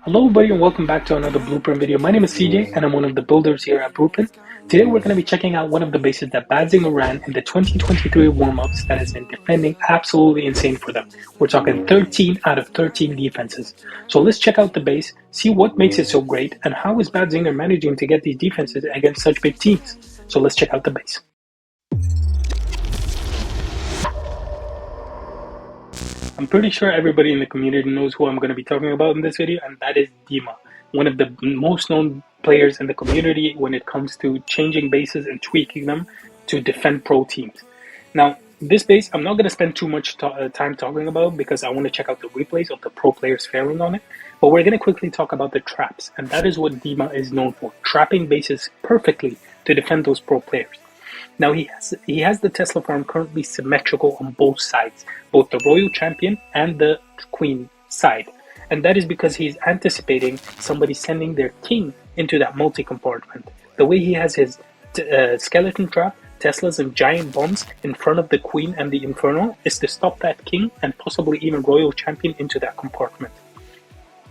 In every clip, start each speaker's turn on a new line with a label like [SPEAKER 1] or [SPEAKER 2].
[SPEAKER 1] Hello everybody and welcome back to another Blueprint video. My name is CJ and I'm one of the builders here at Blueprint. Today we're going to be checking out one of the bases that Badzinger ran in the 2023 warm-ups that has been defending absolutely insane for them. We're talking 13 out of 13 defenses. So let's check out the base, see what makes it so great, and how is Badzinger managing to get these defenses against such big teams. So let's check out the base. I'm pretty sure everybody in the community knows who I'm going to be talking about in this video, and that is Dima, one of the most known players in the community when it comes to changing bases and tweaking them to defend pro teams. Now, this base, I'm not going to spend too much time talking about because I want to check out the replays of the pro players failing on it, but we're going to quickly talk about the traps, and that is what Dima is known for, trapping bases perfectly to defend those pro players. Now he has the Tesla farm currently symmetrical on both sides, both the Royal Champion and the Queen side. And that is because he's anticipating somebody sending their king into that multi-compartment. The way he has his skeleton trap, Teslas and giant bombs in front of the Queen and the Inferno is to stop that king and possibly even Royal Champion into that compartment.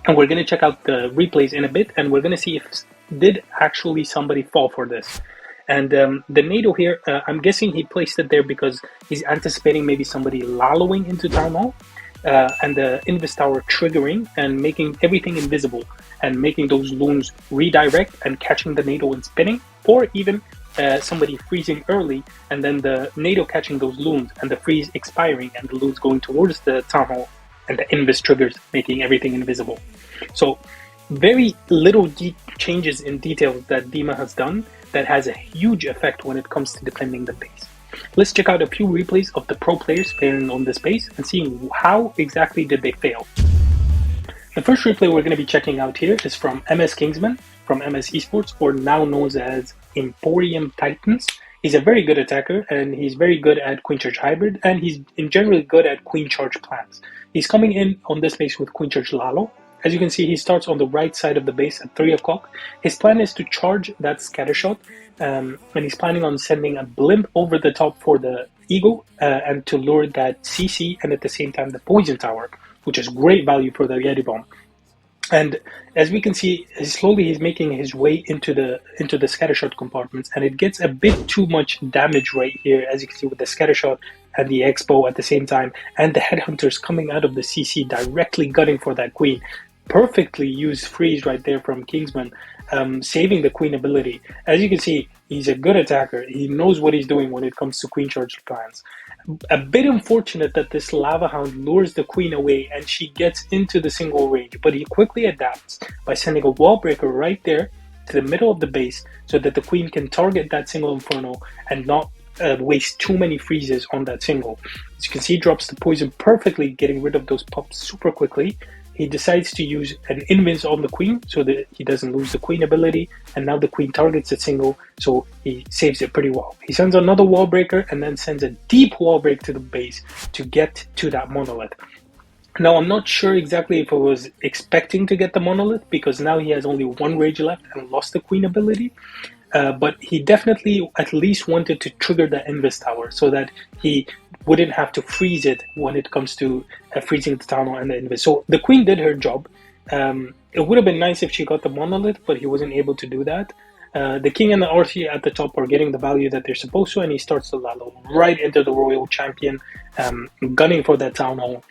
[SPEAKER 1] And we're going to check out the replays in a bit, and we're going to see if did actually somebody fall for this. And the NATO here, I'm guessing he placed it there because he's anticipating maybe somebody Laloing into Town Hall and the Invis Tower triggering and making everything invisible and making those loons redirect and catching the NATO and spinning, or even somebody freezing early and then the NATO catching those loons and the freeze expiring and the loons going towards the Town Hall and the Invis triggers making everything invisible. So very little changes in details that Dima has done that has a huge effect when it comes to defending the base. Let's check out a few replays of the pro players failing on this base and seeing how exactly did they fail. The first replay we're going to be checking out here is from MS Kingsman from MS Esports, or now known as Emporium Titans. He's a very good attacker and he's very good at Queen Charge Hybrid, and he's in general good at Queen Charge plans. He's coming in on this base with Queen Charge Lalo. As you can see, he starts on the right side of the base at 3 o'clock. His plan is to charge that scatter shot, and he's planning on sending a blimp over the top for the Eagle and to lure that CC and at the same time the Poison Tower, which is great value for the Yeti Bomb. And as we can see, slowly he's making his way into the scattershot compartments, and it gets a bit too much damage right here, as you can see with the scattershot and the Expo at the same time, and the headhunters coming out of the CC directly gunning for that Queen. Perfectly used freeze right there from Kingsman, saving the Queen ability. As you can see, he's a good attacker. He knows what he's doing when it comes to Queen Charge plans. A bit unfortunate that this Lava Hound lures the Queen away and she gets into the single range, but he quickly adapts by sending a wall breaker right there to the middle of the base so that the Queen can target that single Inferno and not waste too many freezes on that single. As you can see, he drops the poison perfectly, getting rid of those pops super quickly. He decides to use an invis on the Queen so that he doesn't lose the Queen ability, and now the Queen targets a single, so he saves it pretty well. He sends another wall breaker and then sends a deep wall break to the base to get to that monolith. Now, I'm not sure exactly if I was expecting to get the monolith because now he has only one rage left and lost the Queen ability. But he definitely at least wanted to trigger the Invis Tower so that he wouldn't have to freeze it when it comes to freezing the Town Hall and the Invis. So the Queen did her job. It would have been nice if she got the monolith, but he wasn't able to do that. The King and the RC at the top are getting the value that they're supposed to, and he starts the Lalo right into the Royal Champion, gunning for that Town Hall.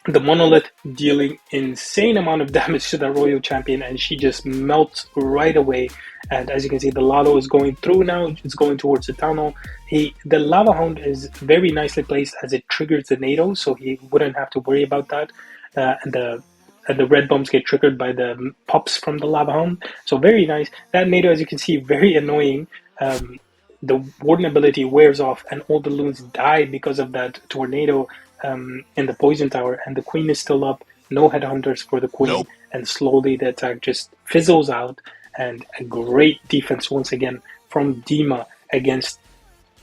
[SPEAKER 1] The monolith dealing insane amount of damage to the Royal Champion, and she just melts right away. And as you can see, the Lalo is going through now. It's going towards the Town Hall. The Lava Hound is very nicely placed as it triggers the NATO, so he wouldn't have to worry about that. And the red bombs get triggered by the pops from the Lava Hound. So very nice. That NATO, as you can see, very annoying. The Warden ability wears off, and all the loons die because of that tornado in the Poison Tower, and the Queen is still up. No headhunters for the Queen. Nope. And slowly the attack just fizzles out, and a great defense once again from Dima against,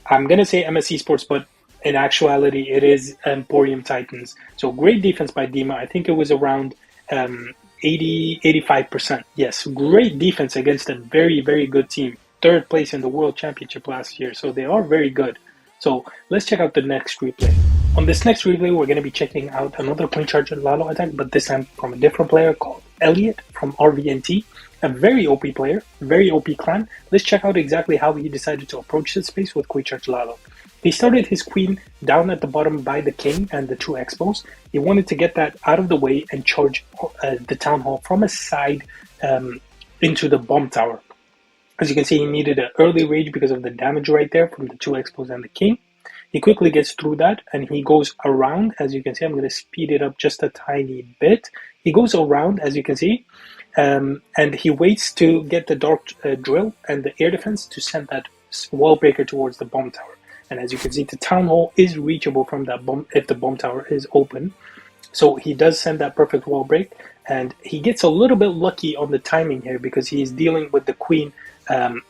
[SPEAKER 1] I'm gonna say MS Esports, but in actuality it is Emporium Titans. So great defense by Dima. I think it was around 85%. Yes, great defense against a very, very good team. Third place in the World Championship last year, so they are very good. So let's check out the next replay. On this next replay, we're going to be checking out another Point Charge Lalo attack, but this time from a different player called Eliot from RVNT. A very OP player, very OP clan. Let's check out exactly how he decided to approach this space with Point Charge Lalo. He started his queen down at the bottom by the king and the two expos. He wanted to get that out of the way and charge the town hall from a side into the bomb tower. As you can see, he needed an early rage because of the damage right there from the two expos and the king. He quickly gets through that and he goes around. As you can see, I'm going to speed it up just a tiny bit. He goes around, as you can see, and he waits to get the dark drill and the air defense to send that wall breaker towards the bomb tower. And as you can see, the town hall is reachable from that bomb if the bomb tower is open. So he does send that perfect wall break, and he gets a little bit lucky on the timing here because he is dealing with the queen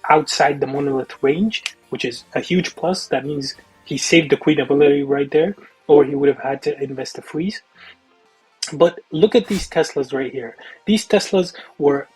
[SPEAKER 1] outside the monolith range, which is a huge plus. That means he saved the queen ability right there, or he would have had to invest a freeze. But look at these Teslas right here. These Teslas were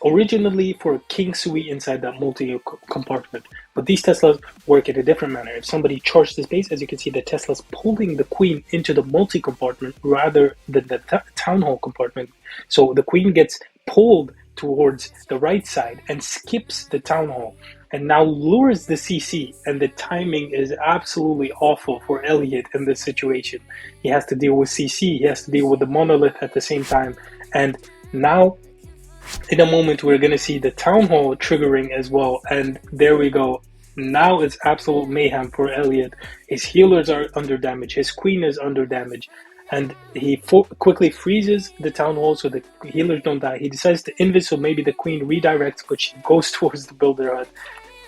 [SPEAKER 1] originally for King Sui inside that multi-compartment, but these Teslas work in a different manner. If somebody charged this base, as you can see, the Tesla's pulling the queen into the multi-compartment rather than the town hall compartment. So the queen gets pulled towards the right side and skips the town hall and now lures the CC, and the timing is absolutely awful for Eliot in this situation. He has to deal with CC, he has to deal with the monolith at the same time, and now in a moment we're going to see the town hall triggering as well, and there we go. Now it's absolute mayhem for Eliot. His healers are under damage, his queen is under damage, and he quickly freezes the town hall so the healers don't die. He decides to invis, so maybe the queen redirects, but she goes towards the builder hut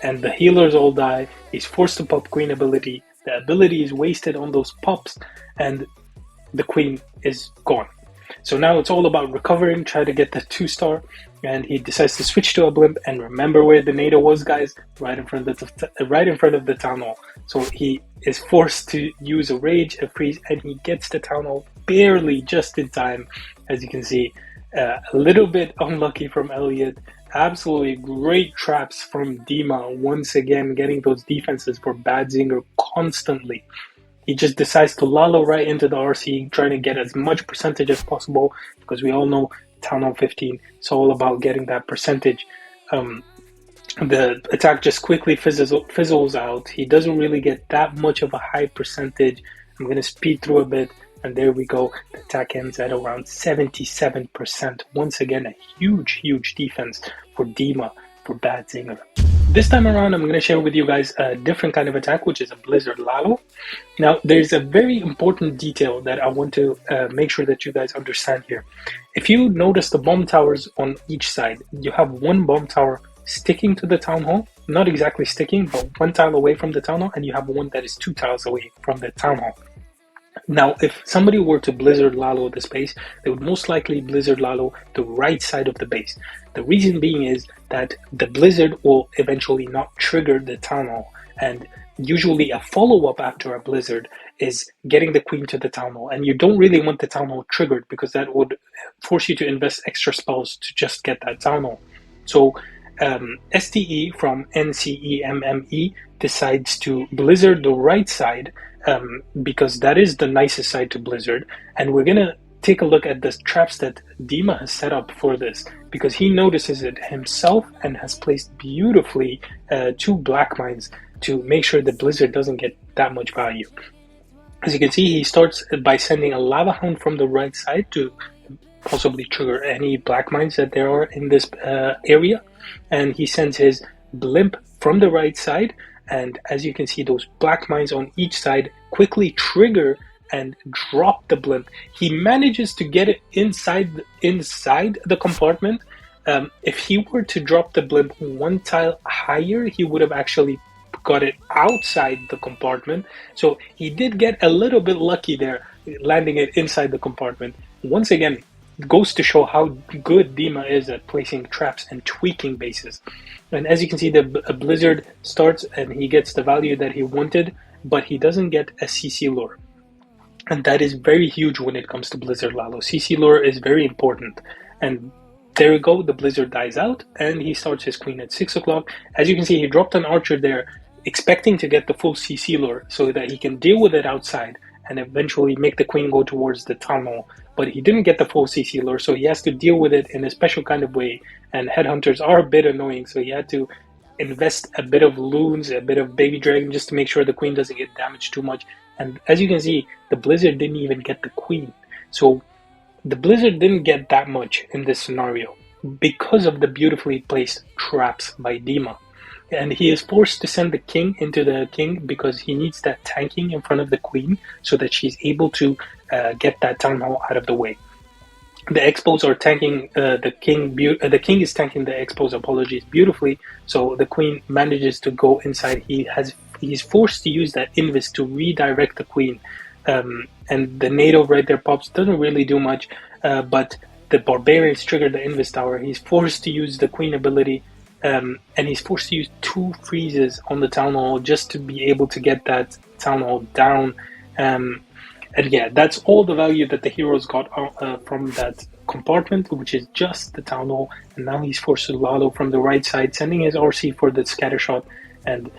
[SPEAKER 1] and the healers all die. He's forced to pop queen ability. The ability is wasted on those pops and the queen is gone. So now it's all about recovering, try to get the 2-star, and he decides to switch to a blimp. And remember where the NATO was, guys? Right in front of the town hall. So he is forced to use a rage, a freeze, and he gets the town hall barely just in time. As you can see, a little bit unlucky from Eliot. Absolutely great traps from Dima, once again getting those defenses for Bad Zinger constantly. He just decides to Lalo right into the RC, trying to get as much percentage as possible, because we all know Town Hall 15, it's all about getting that percentage. The attack just quickly fizzles out. He doesn't really get that much of a high percentage. I'm going to speed through a bit, and there we go. The attack ends at around 77%. Once again, a huge defense for Dima, for Bad Zinger. This time around, I'm going to share with you guys a different kind of attack, which is a Blizard Lalo. Now, there's a very important detail that I want to make sure that you guys understand here. If you notice the bomb towers on each side, you have one bomb tower sticking to the town hall, not exactly sticking, but one tile away from the town hall, and you have one that is 2 tiles away from the town hall. Now, if somebody were to Blizard Lalo the space, they would most likely Blizard Lalo the right side of the base. The reason being is that the Blizzard will eventually not trigger the town hall, and usually a follow-up after a Blizzard is getting the queen to the town hall, and you don't really want the town hall triggered because that would force you to invest extra spells to just get that town hall. So STE from NCEMME decides to Blizzard the right side because that is the nicest side to Blizzard, and we're gonna take a look at the traps that Dima has set up for this, because he notices it himself and has placed beautifully 2 black mines to make sure the Blizzard doesn't get that much value. As you can see, he starts by sending a lava hound from the right side to possibly trigger any black mines that there are in this area, and he sends his blimp from the right side, and as you can see, those black mines on each side quickly trigger and drop the blimp. He manages to get it inside the compartment. If he were to drop the blimp 1 tile higher, he would have actually got it outside the compartment. So he did get a little bit lucky there, landing it inside the compartment. Once again, goes to show how good Dima is at placing traps and tweaking bases. And as you can see, the Blizzard starts and he gets the value that he wanted, but he doesn't get a CC lure. And that is very huge when it comes to Blizard Lalo. CC lure is very important. And there we go, the Blizzard dies out, and he starts his queen at 6 o'clock. As you can see, he dropped an archer there, expecting to get the full CC lure so that he can deal with it outside and eventually make the queen go towards the town hall. But he didn't get the full CC lure, so he has to deal with it in a special kind of way. And headhunters are a bit annoying, so he had to invest a bit of loons, a bit of baby dragon, just to make sure the queen doesn't get damaged too much. And as you can see, the Blizzard didn't even get the queen. So the Blizzard didn't get that much in this scenario because of the beautifully placed traps by Dima. And he is forced to send the king into the king because he needs that tanking in front of the queen so that she's able to get that town hall out of the way. The expos are tanking the king. The king is tanking the expos. Apologies, beautifully. So the queen manages to go inside. He's forced to use that invis to redirect the queen, and the NATO right there pops doesn't really do much, but the barbarians trigger the invis tower. He's forced to use the queen ability, and he's forced to use 2 freezes on the town hall just to be able to get that town hall down. And yeah, that's all the value that the heroes got from that compartment, which is just the town hall. And now he's forced to Lalo from the right side, sending his RC for the scatter shot. And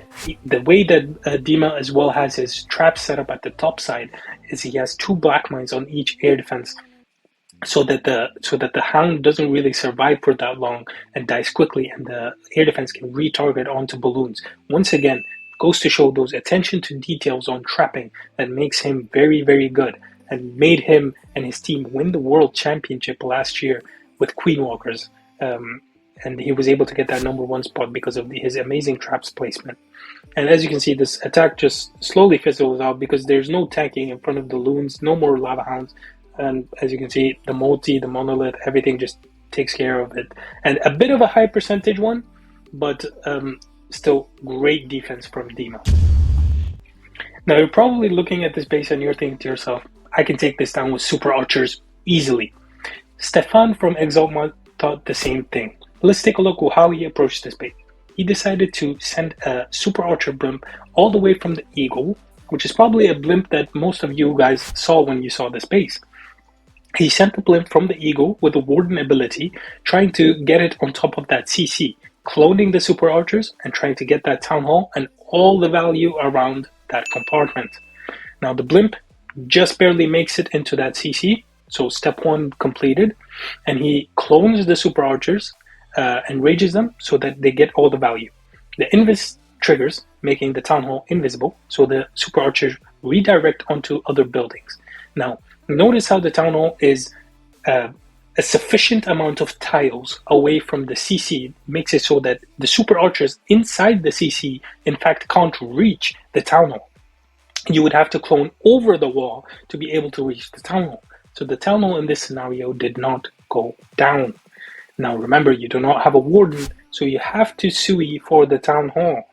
[SPEAKER 1] the way that Dima as well has his trap set up at the top side is he has 2 black mines on each air defense, so that the hound doesn't really survive for that long and dies quickly, and the air defense can retarget onto balloons. Once again, goes to show those attention to details on trapping that makes him very, very good and made him and his team win the world championship last year with Queen Walkers. And he was able to get that #1 spot because of his amazing traps placement. And as you can see, this attack just slowly fizzles out because there's no tanking in front of the loons, no more lava hounds. And as you can see, the multi, the monolith, everything just takes care of it. And a bit of a high percentage one, but still great defense from Dima. Now you're probably looking at this base and you're thinking to yourself, I can take this down with super archers easily. Stephan from Exalt Mod thought the same thing. Let's take a look at how he approached this base. He decided to send a super archer blimp all the way from the Eagle, which is probably a blimp that most of you guys saw when you saw this base. He sent the blimp from the Eagle with the Warden ability, trying to get it on top of that CC, cloning the super archers and trying to get that town hall and all the value around that compartment. Now the blimp just barely makes it into that CC, so step 1 completed, and he clones the super archers and rages them so that they get all the value. The invis triggers, making the town hall invisible, so the super archers redirect onto other buildings. Now notice how the town hall is a sufficient amount of tiles away from the CC, makes it so that the super archers inside the CC in fact can't reach the town hall. You would have to clone over the wall to be able to reach the town hall. So the town hall in this scenario did not go down. Now remember, you do not have a warden, so you have to sui for the town hall.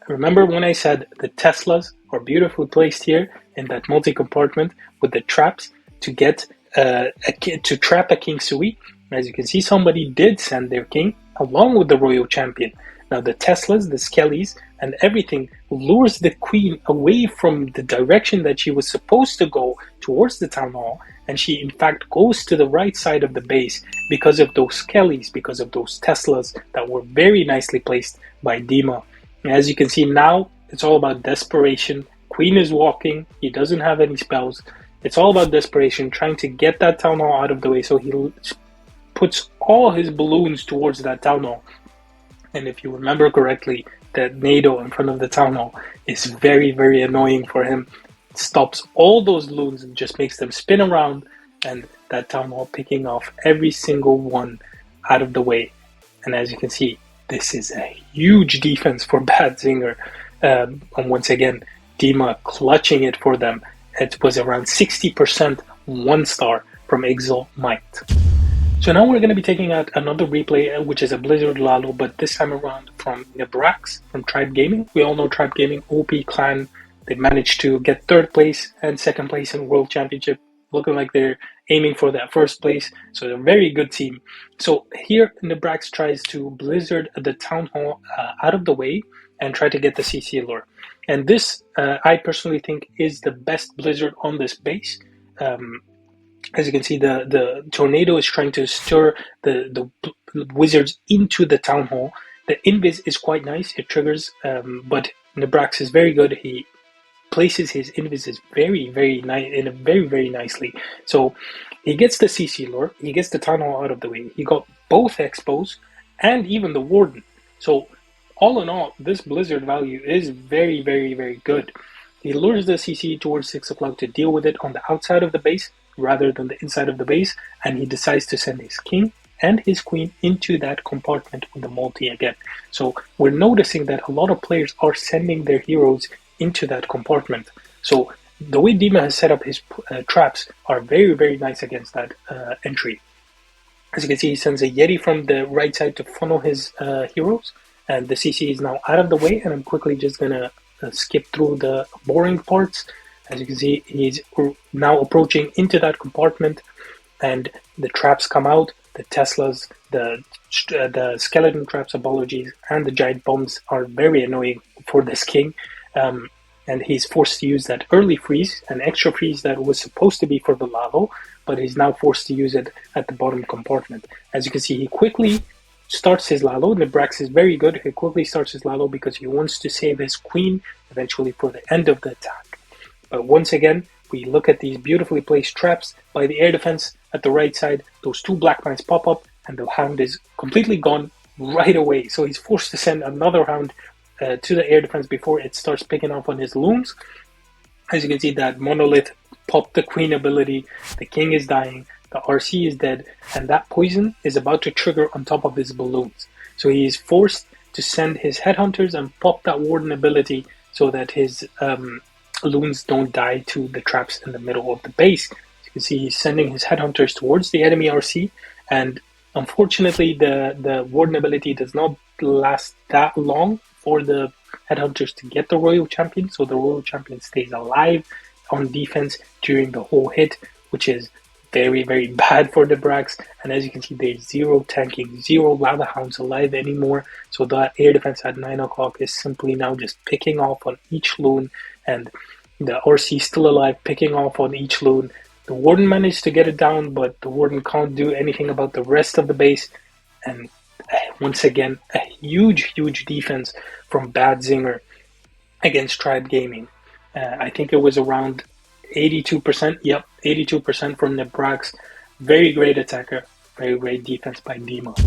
[SPEAKER 1] Remember when I said the Teslas are beautifully placed here in that multi-compartment with the traps to get to trap a king sui? As you can see, somebody did send their king along with the royal champion. Now the Teslas, the Skellies, and everything lures the queen away from the direction that she was supposed to go towards the town hall, and she in fact goes to the right side of the base because of those Skellies, because of those Teslas that were very nicely placed by Dima. And as you can see now, it's all about desperation. Queen is walking, he doesn't have any spells. It's all about desperation, trying to get that town hall out of the way, so he puts all his balloons towards that town hall. And if you remember correctly, that NATO in front of the town hall is very, very annoying for him. It stops all those loons and just makes them spin around, and that town hall picking off every single one out of the way. And as you can see, this is a huge defense for Bad Zinger. And once again, Dima clutching it for them. It was around 60% 1-star from Exalt Might. So now we're going to be taking out another replay, which is a Blizard Lalo, but this time around from Nebrax, from Tribe Gaming. We all know Tribe Gaming, OP clan. They managed to get 3rd place and 2nd place in World Championship, looking like they're aiming for that 1st place. So they're a very good team. So here Nebrax tries to Blizzard the Town Hall out of the way and try to get the CC lure. And this, I personally think, is the best Blizzard on this base. As you can see, the tornado is trying to stir the wizards into the town hall. The invis is quite nice, it triggers, but Nebrax is very good. He places his invises very nice in a very nicely. So he gets the CC lure, he gets the Town Hall out of the way. He got both expos and even the Warden. So all in all, this Blizzard value is very good. He lures the CC towards 6 o'clock to deal with it on the outside of the base rather than the inside of the base, and he decides to send his king and his queen into that compartment with the multi again. So we're noticing that a lot of players are sending their heroes into that compartment. So the way Dima has set up his traps are very nice against that entry. As you can see, he sends a Yeti from the right side to funnel his heroes, and the CC is now out of the way, and I'm quickly just gonna skip through the boring parts. As you can see, he's now approaching into that compartment, and the traps come out. The Teslas, the skeleton traps, apologies, and the giant bombs are very annoying for this king. And he's forced to use that early freeze, an extra freeze that was supposed to be for the Lalo, but he's now forced to use it at the bottom compartment. As you can see, he quickly starts his Lalo. Nebrax is very good. He quickly starts his Lalo because he wants to save his queen eventually for the end of the attack. But once again, we look at these beautifully placed traps by the air defense at the right side. Those two black mines pop up, and the hound is completely gone right away. So he's forced to send another hound to the air defense before it starts picking off on his loons. As you can see, that monolith popped the queen ability. The king is dying. The RC is dead, and that poison is about to trigger on top of his balloons. So he is forced to send his headhunters and pop that warden ability so that his loons don't die to the traps in the middle of the base. As you can see, he's sending his headhunters towards the enemy RC, and unfortunately the warden ability does not last that long for the headhunters to get the royal champion, so the royal champion stays alive on defense during the whole hit, which is very bad for the Nebrax. And as you can see, there's zero tanking, zero lava hounds alive anymore, so that air defense at 9 o'clock is simply now just picking off on each loon, and the RC still alive, picking off on each loon. The warden managed to get it down, but the warden can't do anything about the rest of the base. And once again, a huge defense from Bad Zinger against Tribe Gaming. I think it was around 82%. Yep, 82% from Nebrax. Very great attacker, very great defense by Dima.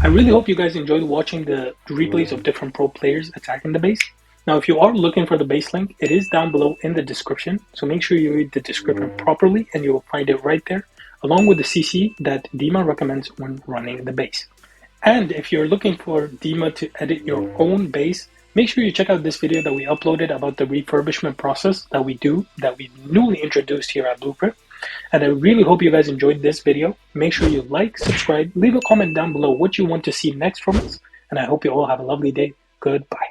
[SPEAKER 1] I really hope you guys enjoyed watching the replays of different pro players attacking the base. Now, if you are looking for the base link, it is down below in the description. So make sure you read the description properly, and you will find it right there, along with the CC that Dima recommends when running the base. And if you're looking for Dima to edit your own base, make sure you check out this video that we uploaded about the refurbishment process that we newly introduced here at Blueprint. And I really hope you guys enjoyed this video. Make sure you like, subscribe, leave a comment down below what you want to see next from us. And I hope you all have a lovely day. Goodbye.